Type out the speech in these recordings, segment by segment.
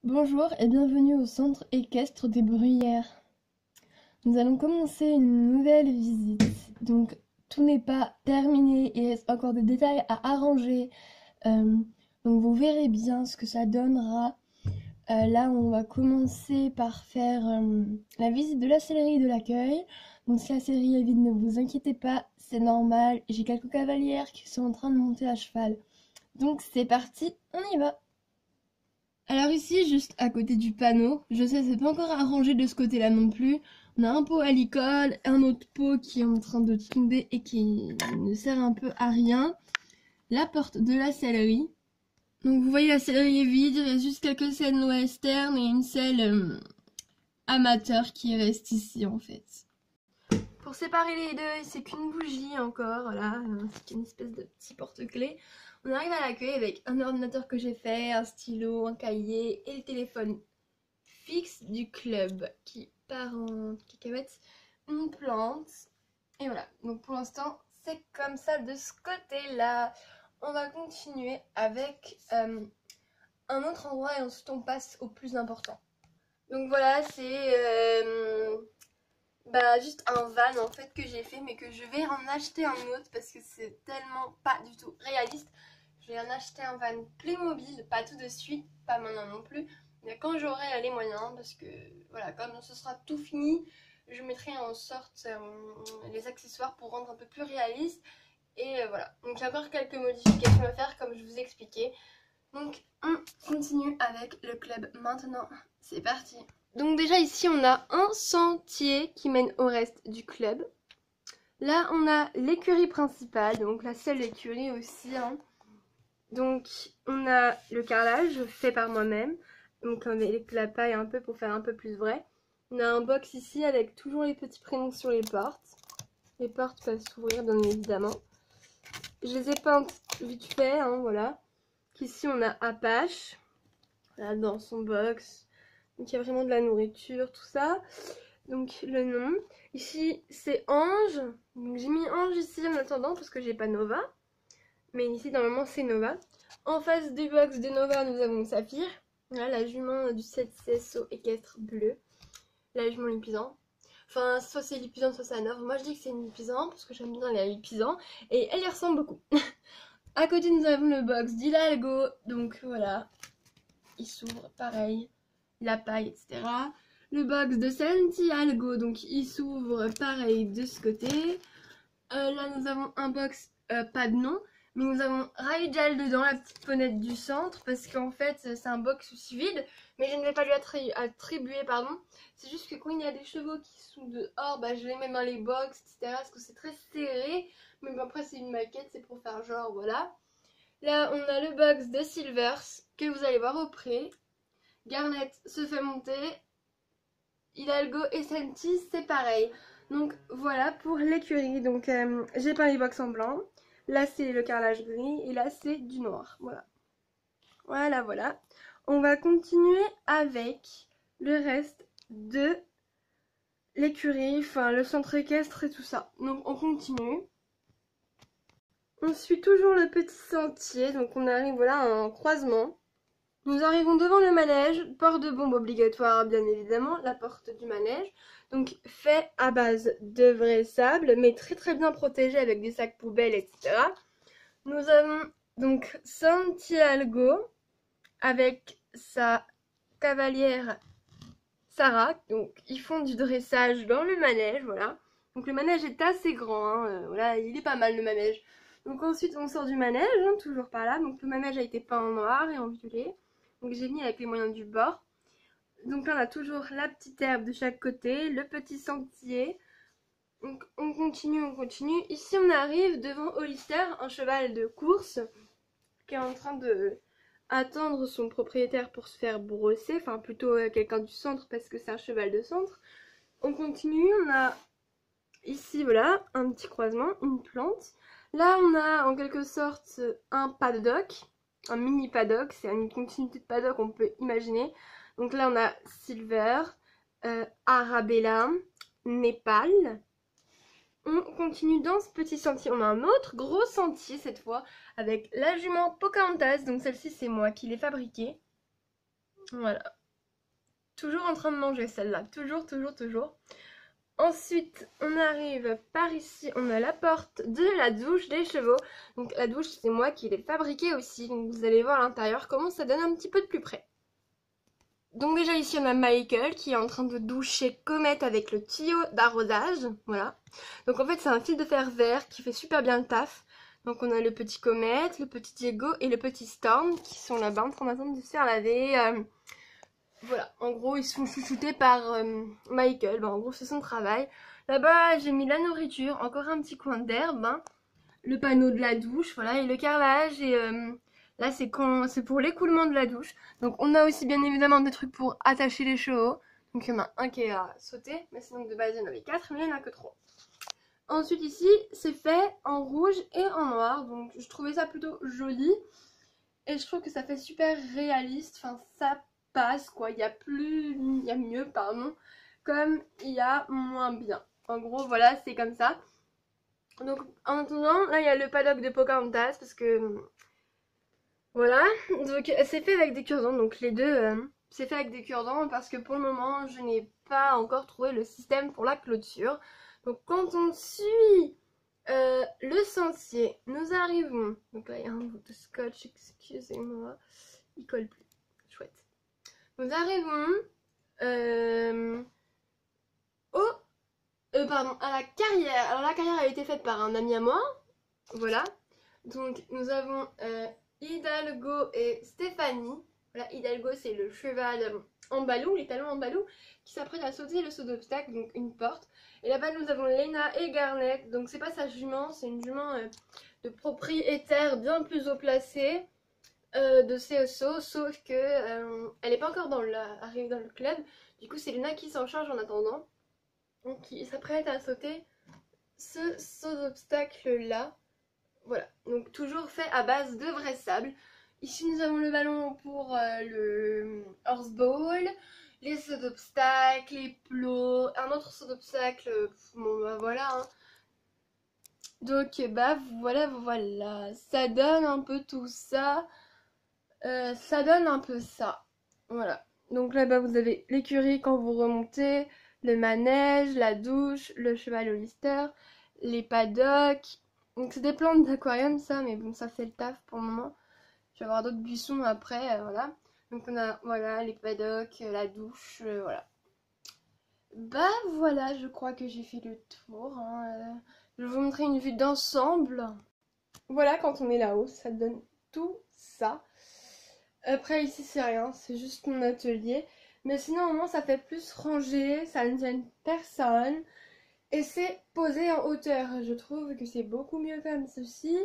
Bonjour et bienvenue au centre équestre des Bruyères. Nous allons commencer une nouvelle visite. Donc tout n'est pas terminé, il reste encore des détails à arranger. Euh, donc vous verrez bien ce que ça donnera. Là on va commencer par faire la visite de la sellerie de l'accueil. Donc si la sellerie est vide, ne vous inquiétez pas, c'est normal. J'ai quelques cavalières qui sont en train de monter à cheval. Donc c'est parti, on y va. Alors ici, juste à côté du panneau, je sais c'est pas encore arrangé de ce côté-là non plus. On a un pot à l'école, un autre pot qui est en train de tomber et qui ne sert un peu à rien. La porte de la sellerie. Donc vous voyez la sellerie est vide, il reste juste quelques scènes western et une selle amateur qui reste ici en fait. Pour séparer les deux, c'est qu'une bougie encore, voilà, c'est une espèce de petit porte-clés. On arrive à l'accueil avec un ordinateur que j'ai fait, un stylo, un cahier et le téléphone fixe du club qui part en cacahuète, une plante. Et voilà, donc pour l'instant, c'est comme ça de ce côté-là. On va continuer avec un autre endroit et ensuite on passe au plus important. Donc voilà, c'est juste un van en fait que j'ai fait mais que je vais en acheter un autre parce que c'est tellement pas du tout réaliste. Je vais en acheter un van Playmobil, pas tout de suite, pas maintenant non plus, mais quand j'aurai les moyens parce que voilà, quand ce sera tout fini, je mettrai en sorte les accessoires pour rendre un peu plus réaliste et voilà. Donc il y a encore quelques modifications à faire comme je vous ai expliqué. Donc on continue avec le club maintenant, c'est parti. Donc déjà ici on a un sentier qui mène au reste du club. Là on a l'écurie principale, donc la seule écurie aussi. Donc on a le carrelage fait par moi-même, donc avec la paille un peu pour faire un peu plus vrai. On a un box ici avec toujours les petits prénoms sur les portes. Les portes peuvent s'ouvrir bien évidemment. Je les ai peintes vite fait, voilà. Ici on a Apache, là dans son box. Donc il y a vraiment de la nourriture, tout ça. Donc le nom. Ici c'est Ange. Donc j'ai mis Ange ici en attendant parce que j'ai pas Nova. Mais ici normalement c'est Nova. En face du box de Nova nous avons Saphir. Là la jument du 7 CSO équestre bleu. La jument lipizan. Enfin soit c'est lipizan soit c'est Hanovre. Moi je dis que c'est une lipizan parce que j'aime bien les lipizans. Et elle y ressemble beaucoup. À côté nous avons le box d'Hidalgo. Donc voilà. Il s'ouvre pareil. La paille, etc. Le box de Santiago, donc il s'ouvre pareil de ce côté. Là nous avons un box, pas de nom, mais nous avons Raijal dedans, la petite ponette du centre, parce qu'en fait c'est un box aussi vide, mais je ne vais pas lui attribuer, pardon. C'est juste que quand il y a des chevaux qui sont dehors, je les mets dans les box, etc. Parce que c'est très serré, mais bon, après c'est une maquette, c'est pour faire genre, voilà. Là on a le box de Silvers, que vous allez voir au près. Garnet se fait monter. Hidalgo et Santi, c'est pareil. Donc voilà pour l'écurie. Donc j'ai peint les box en blanc. Là c'est le carrelage gris et là c'est du noir. Voilà. Voilà, voilà. On va continuer avec le reste de l'écurie, enfin le centre équestre et tout ça. Donc on continue. On suit toujours le petit sentier. Donc on arrive voilà à un croisement. Nous arrivons devant le manège, port de bombe obligatoire bien évidemment, la porte du manège, donc fait à base de vrai sable, mais très très bien protégé avec des sacs poubelles, etc. Nous avons donc Santiago avec sa cavalière Sarah, donc ils font du dressage dans le manège, voilà. Donc le manège est assez grand, voilà, il est pas mal le manège. Donc ensuite on sort du manège, toujours par là, donc le manège a été peint en noir et en violet. Donc j'ai mis avec les moyens du bord. Donc là on a toujours la petite herbe de chaque côté, le petit sentier. Donc on continue, on continue. Ici on arrive devant Hollister, un cheval de course qui est en train de attendre son propriétaire pour se faire brosser. Enfin plutôt quelqu'un du centre parce que c'est un cheval de centre. On continue, on a ici voilà un petit croisement, une plante. Là on a en quelque sorte un paddock. Un mini paddock, c'est une continuité de paddock, on peut imaginer. Donc là, on a Silver, Arabella, Népal. On continue dans ce petit sentier. On a un autre gros sentier cette fois avec la jument Pocahontas. Donc celle-ci, c'est moi qui l'ai fabriquée. Voilà. Toujours en train de manger celle-là. Toujours, toujours, toujours. Ensuite, on arrive par ici, on a la porte de la douche des chevaux. Donc la douche, c'est moi qui l'ai fabriquée aussi. Donc vous allez voir à l'intérieur comment ça donne un petit peu de plus près. Donc déjà ici, on a Michael qui est en train de doucher Comet avec le tuyau d'arrosage. Voilà. Donc en fait, c'est un fil de fer vert qui fait super bien le taf. Donc on a le petit Comet, le petit Diego et le petit Storm qui sont là-bas en train de se faire laver. Voilà, en gros ils sont chouchoutés par Michael, en gros c'est son travail. Là-bas j'ai mis la nourriture, encore un petit coin d'herbe, hein. Le panneau de la douche, voilà, et le carrelage, et là c'est pour l'écoulement de la douche. Donc on a aussi bien évidemment des trucs pour attacher les chevaux. Donc il y en a un qui est à sauter, mais sinon de base il y en avait 4, mais il n'y en a que 3. Ensuite ici c'est fait en rouge et en noir, donc je trouvais ça plutôt joli. Et je trouve que ça fait super réaliste, enfin ça passe quoi, il y a mieux pardon, comme il y a moins bien. En gros voilà, c'est comme ça. Donc en attendant, là il y a le paddock de Pocahontas parce que voilà, donc c'est fait avec des cure-dents, donc les deux c'est fait avec des cure-dents parce que pour le moment je n'ai pas encore trouvé le système pour la clôture. Donc quand on suit le sentier, nous arrivons, donc là il y a un bout de scotch, excusez-moi, il colle plus, chouette. Nous arrivons à la carrière. Alors la carrière a été faite par un ami à moi, voilà. Donc nous avons Hidalgo et Stéphanie. Voilà, Hidalgo c'est le cheval en balou, les talons en balou, qui s'apprête à sauter le saut d'obstacle, donc une porte. Et là-bas nous avons Lena et Garnet, donc c'est pas sa jument, c'est une jument de propriétaire bien plus haut placé de CSO, sauf que elle n'est pas encore arrivée dans le club. Du coup c'est Lena qui s'en charge en attendant, donc qui s'apprête à sauter ce saut d'obstacle là. Voilà, donc toujours fait à base de vrai sable. Ici nous avons le ballon pour le horseball, les sauts d'obstacles, les plots, un autre saut d'obstacle, bon bah voilà hein. Donc bah voilà, ça donne un peu tout ça, ça donne un peu ça, voilà. Donc là-bas vous avez l'écurie quand vous remontez, le manège, la douche, le cheval au lister, les paddocks. Donc c'est des plantes d'aquarium ça, mais bon ça fait le taf pour le moment. Je vais avoir d'autres buissons après, voilà. Donc on a voilà les paddocks, la douche, voilà. Bah voilà, je crois que j'ai fait le tour, hein. Je vais vous montrer une vue d'ensemble. Voilà quand on est là-haut, ça donne tout ça. Après ici c'est rien, c'est juste mon atelier. Mais sinon au moins ça fait plus rangé, ça ne gêne personne. Et c'est posé en hauteur. Je trouve que c'est beaucoup mieux comme ceci.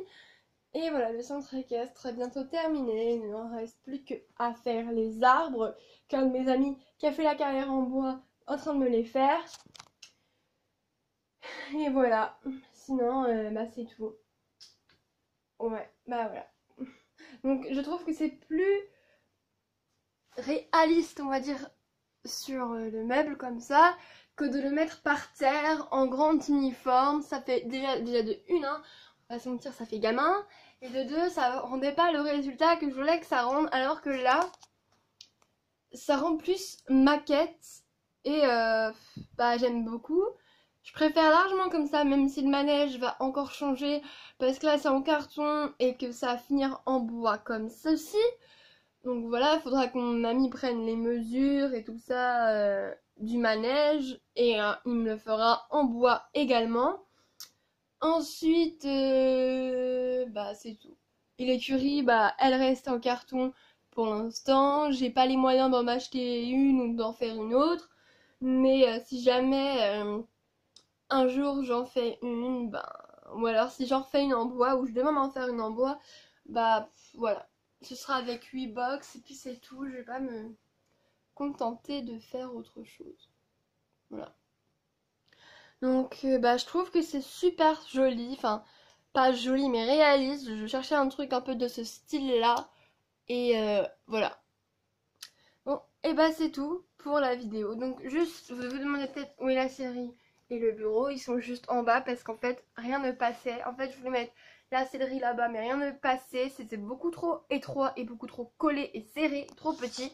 Et voilà, le centre équestre est bientôt terminé. Il ne reste plus qu'à faire les arbres. Qu'un de mes amis qui a fait la carrière en bois en train de me les faire. Et voilà. Sinon, bah c'est tout. Ouais, bah voilà. Donc je trouve que c'est plus réaliste, on va dire, sur le meuble comme ça, que de le mettre par terre en grande uniforme. Ça fait déjà de une, hein, on va se mentir, ça fait gamin. Et de deux, ça rendait pas le résultat que je voulais que ça rende, alors que là, ça rend plus maquette. Et bah j'aime beaucoup. Je préfère largement comme ça, même si le manège va encore changer, parce que là c'est en carton et que ça va finir en bois comme ceci. Donc voilà, il faudra que mon ami prenne les mesures et tout ça du manège, et il me le fera en bois également. Ensuite, bah c'est tout. Et l'écurie, bah elle reste en carton pour l'instant. J'ai pas les moyens d'en acheter une ou d'en faire une autre. Mais si jamais un jour j'en fais une, bah, ou alors si j'en refais une en bois, ou je demande d'en faire une en bois, bah voilà. Ce sera avec 8 box et puis c'est tout. Je vais pas me contenter de faire autre chose. Voilà. Donc bah je trouve que c'est super joli, enfin pas joli mais réaliste. Je cherchais un truc un peu de ce style là et voilà. Bon et bah c'est tout pour la vidéo. Donc juste vous vous demandez peut-être où est la série et le bureau, ils sont juste en bas parce qu'en fait rien ne passait. En fait je voulais mettre la sellerie là-bas mais rien ne passait, c'était beaucoup trop étroit et beaucoup trop collé et serré, trop petit.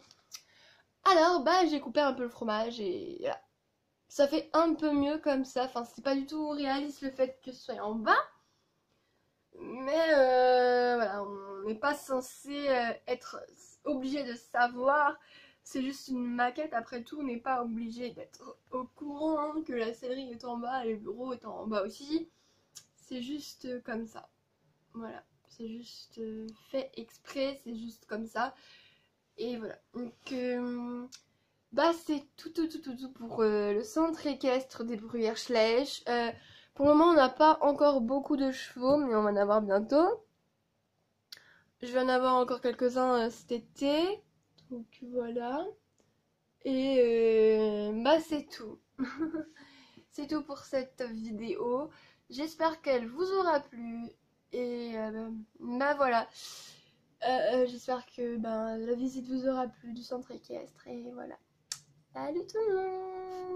Alors bah j'ai coupé un peu le fromage et voilà. Ça fait un peu mieux comme ça, enfin c'est pas du tout réaliste le fait que ce soit en bas. Mais voilà, on n'est pas censé être obligé de savoir. C'est juste une maquette, après tout, on n'est pas obligé d'être au courant hein, que la sellerie est en bas et le bureau est en bas aussi. C'est juste comme ça. Voilà, c'est juste fait exprès, c'est juste comme ça. Et voilà. Donc, bah c'est tout pour le centre équestre des Bruyères Schleich. Pour le moment, on n'a pas encore beaucoup de chevaux, mais on va en avoir bientôt. Je vais en avoir encore quelques-uns cet été. Donc voilà. Et bah c'est tout. C'est tout pour cette vidéo. J'espère qu'elle vous aura plu. Et bah voilà. J'espère que la visite vous aura plu du centre équestre. Et voilà. Salut tout le monde!